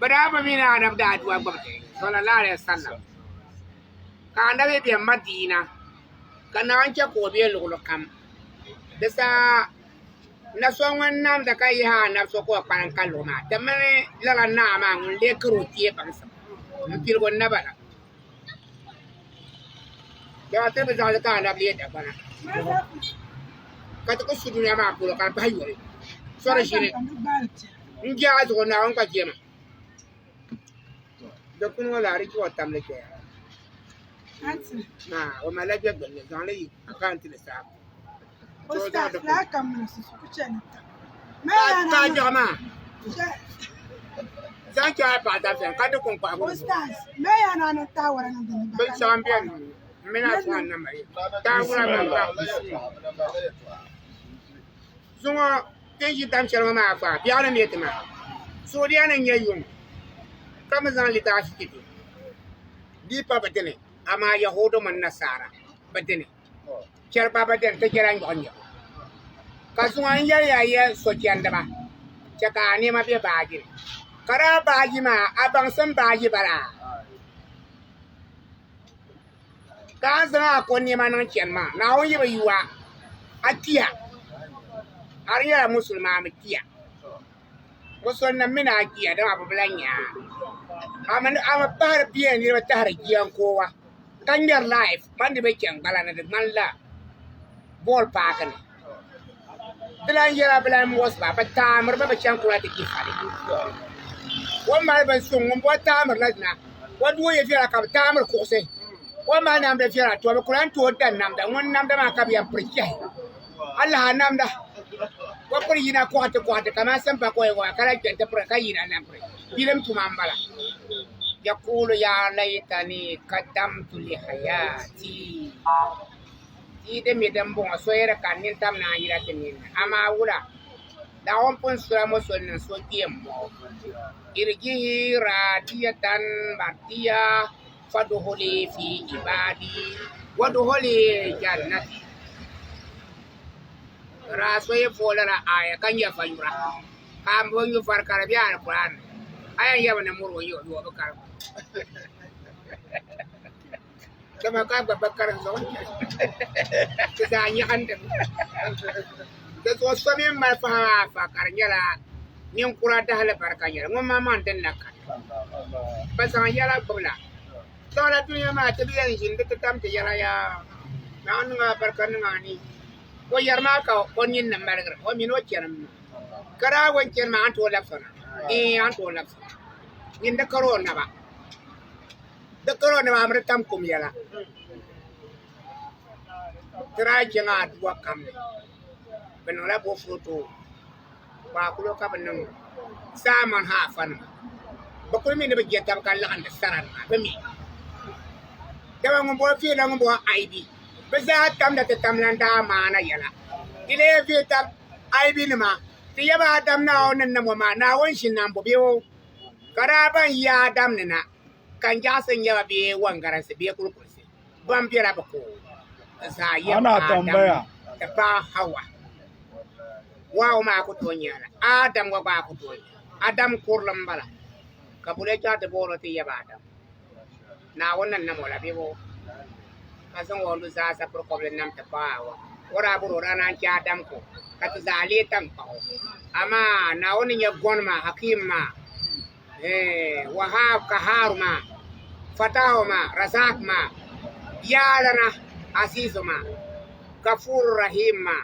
Badaba mina na da duwa gwamnati sallallahu alaihi wasallam ka annabi bi madina kana anke ko be lulo kam dasa na so wannan da kai ha na so ko kan kallo ma da mane la na ma ngun le kro tie bansa mpil gon na bana ya te be jale ka na le da bana ka to ko su dunya ma ko ka ba yore so ra shine ngia azo na on ka jema da kun wala ri ko tam le ke na o ma la je ben dans le account le sa Ustaz la kam su kuchana ta jama za ki ba da fen ka da kun kwa ko Ustaz me yana na tawara na da bin champion mina twan na mai ta wura ma ba zungo tin ji tam chelma ma fa biya na me tama so dia na nyayun kama zan lita shi kiti di pa badene ama yahudu man nasara badene ker pa badene ta kiran gonya kasuwan ya so kiyan da ba ka ne ma be baagi kara baagi ma aban san baagi bara ka zama ko ne ma nan kiyan ma na won yiba yuwa akiya ariya musulma mi kiya wasu nan mina akiya da abu bulanya ama bahar biyan ne ba ta har giyan kowa kanjar life man da bakin galana da malla ball park ne dilan yara bilan mos ba tamar ba bakin kula da ke fare wan ma ban sun mun bo tamar lajna wan do ya fira ka tamar ko sai wan ma nam da fira to ba kuran to dan nam da wan nam da ma ka biya furke Allah nam da wa furi na ko ta kama san ba ko wa kala kenta fura kai na nam fure bilam tumambala يقول يا ليتني قدمت لحياتي ide mi dan bon so yere kan nin tam na yira tenin ama wura da on pon sura mo so nin so kiem irji radiyatan martiya fadhuli fi ibadi wadhuli jannati raso ye folara aya kan ya fayura kam bon yu far karabian quran aya ya na muro yo bakar kama ka bakar so da nya hande da so so min ma fa karnyala nin kura ta hala barkanya ngom ma man den nakka basa yala bula to la dunya ma ta biyan shin da tam ta yala ya nan nga barkan ngani ko yarma ka onin nan barkar o min o kenan kara wanken ma an to lafsana an to lafsana nin da karo na ba da karo na ba amra tam kum yala tira jenga duwa kamne beno la bo foto ba kulo ka beno saman ha fan ba ko mi ne be jetta ka la anda saran ba mi da ngom bo fi la ngom bo aibi be za tam da tam lan da mana yala ile fi tam aibi ne ma ti yaba tam na onan na mo ma na won shin nan bo biyo karaban ya dam ne na kan jasan yaba be wangaran se be kurkurse ban bira ba ko ana tambaya da ba hawa wawo ma ko tonyala adam wa ba ko tonya adam kurlam bala kabule ta de bolo ti yaba adam na wannan na mola bebo kasan wondu za sa problem nam ta bawa wara buru rana ki adam ko kat zali tam pa ama na woni ya gonma hakima wahab kaharma fatahuma razakma yalana asizuma gafur rahimma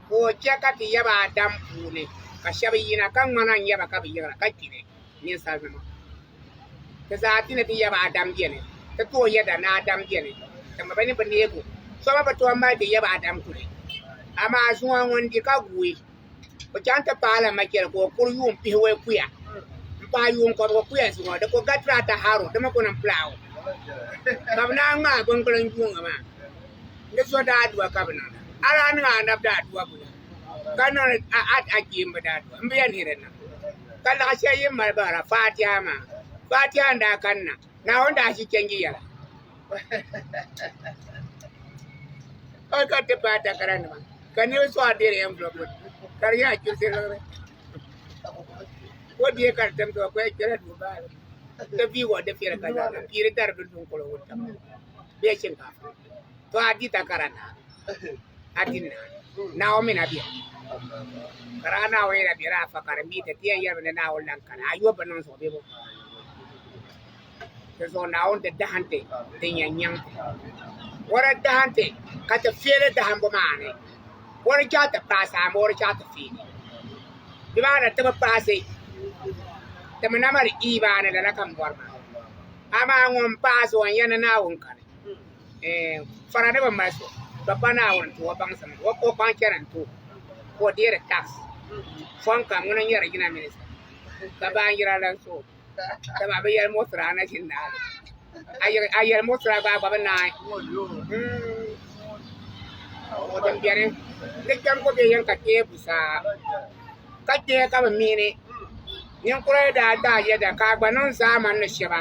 ko jakati yaba adam pune ka shabiyina kan manan yaba ka biyara kakine ni salma ta zati ne ti yaba adam jene ta to yada na adam jene tamba bani bane ko so ba to amma ti yaba adam kure amma zuwa wondi ka guwe ko janta pala makere ko kuryum piwe kuya pa yum ko kuya zuwa da ko gatra ta haro da mako nan plawo kabna ma gongolan junga ma da so da aduwa kabna ala nga na da aduwa bula kana at akim da aduwa mbiyan hirena kala shayin marbara fatiha ma fatiha da kanna na wanda shi kengi yara ka te pata karana ma kan yo so adere envelope kar ya ki se ko die kar tem to ko kira du ba da bi wa da fira kaza kire dar bin dun ko wata be cin ka to adita karana adinna na o mina biya karana wa ina biya fa karami ta tiyan yar na wallan kana ayo banan so be bo ke so na on da dahante tin yanyan wara dahante ka ta fere da hambo mane wara ja ta pasa mo wara ja ta fini di mana ta pase ta mana mari ibane da kan borma ama ngon paso an yana na won kan fara da ban maso babba na won to ban san wo ko ban kiran to ko dire tax fon kam ngona yara gina minista ka ba ngira lan so ta ba yar motra na cin na ayar motra ba ba na o dan biare de kam ko be yan ka ke busa ka ke ka ba mini yan kure da ya da ka ba non zaman na sheba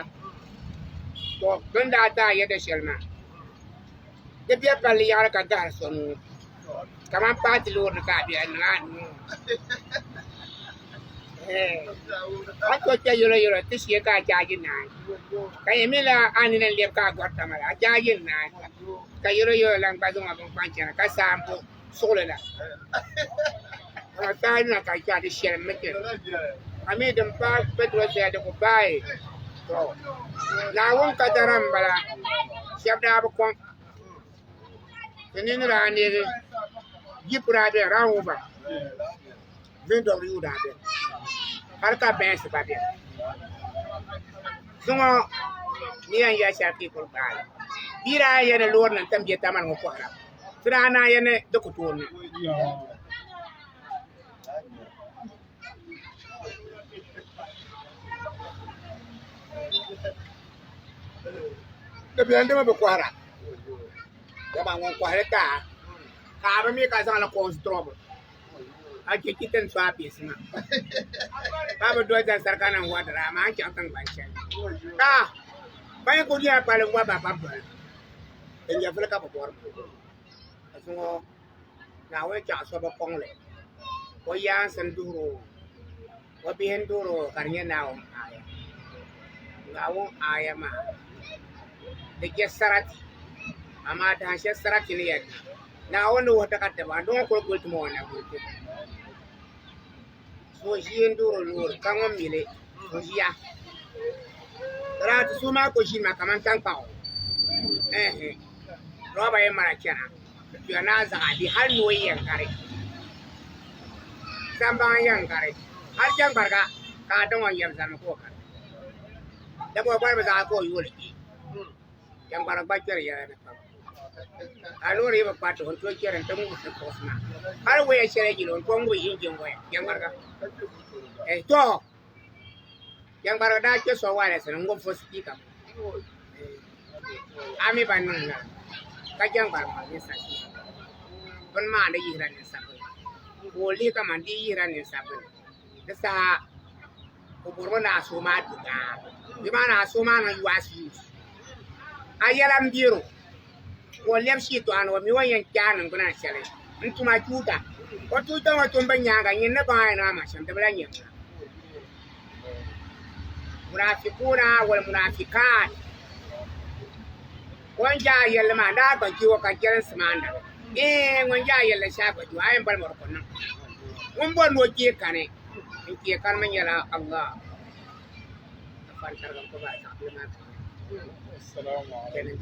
to don da ya da shelma de biya pali yar ka da sonu kama pati lo ka biya na Ako cha yoro ti siya ka jagin na. Kaya mila ani na liap ka gorta mala jagin na. Kaya yoro lang pa dong abang pancha na kasampo solo na. Tayo na kaya cha di siya meke. Kami dempa petro siya de ko bai. To. Lawong kadaram bala. Siap da abo kwang. Kenin ra ni jipura de rawo ba. Vendo yu da de. Har ka bɛn si ba bɛ zuŋɔ ni yan ya shafi kurbaani bira yana lor nan tam je taman ko kora trana yana da ku toni da biyan da ba kwara da ba ngon kwara ka ba mi ka san la ko strobo ake kitan su a fesima babu dojan sarkanan wadara ma ake kan banshen ka bayan kudi a kwalin wa ba babu in ya fulka ba buwar a sun na wai kya so ba kongle ko ya san duro wa biyan duro karnya na won aya na won aya ma da ke sarati amma da hashe sarati ne yadda na wani wata kadda ba don ko ko tuma wannan ko so shi nduro lur kangon mile so ya tara su ma ko shi ma kaman tan pawo roba ye mara kena yo na za di har no yen kare samba yan kare har jan barga ka don wan yam zan ko kare da bo bar ba za ko yule yan barga ba kere ya na alori ba pato hon to kere tan mu ko sna har we shere gilon ko ngu injin we yan barga to yang baru dah ke soal saya ngom foski kam ami banun na kajang baru ni sakit pun mana iran ni sakit boleh kam andi iran ni sakit desa kubur mana asuma juga di mana asuma na yuasi ayalam biru boleh situ anu miwa yang jangan guna sele entuma juta waktu itu waktu banyak kan ini bahaya nama macam terberanya munafikuna wal munafikat wanja yalla ma da ba kiwo ka kiran smanda wanja yalla sha ba ju ayin bal morkon nan mun bon no ke kane ke kan man yalla Allah afan targam ko ba ta na assalamu alaikum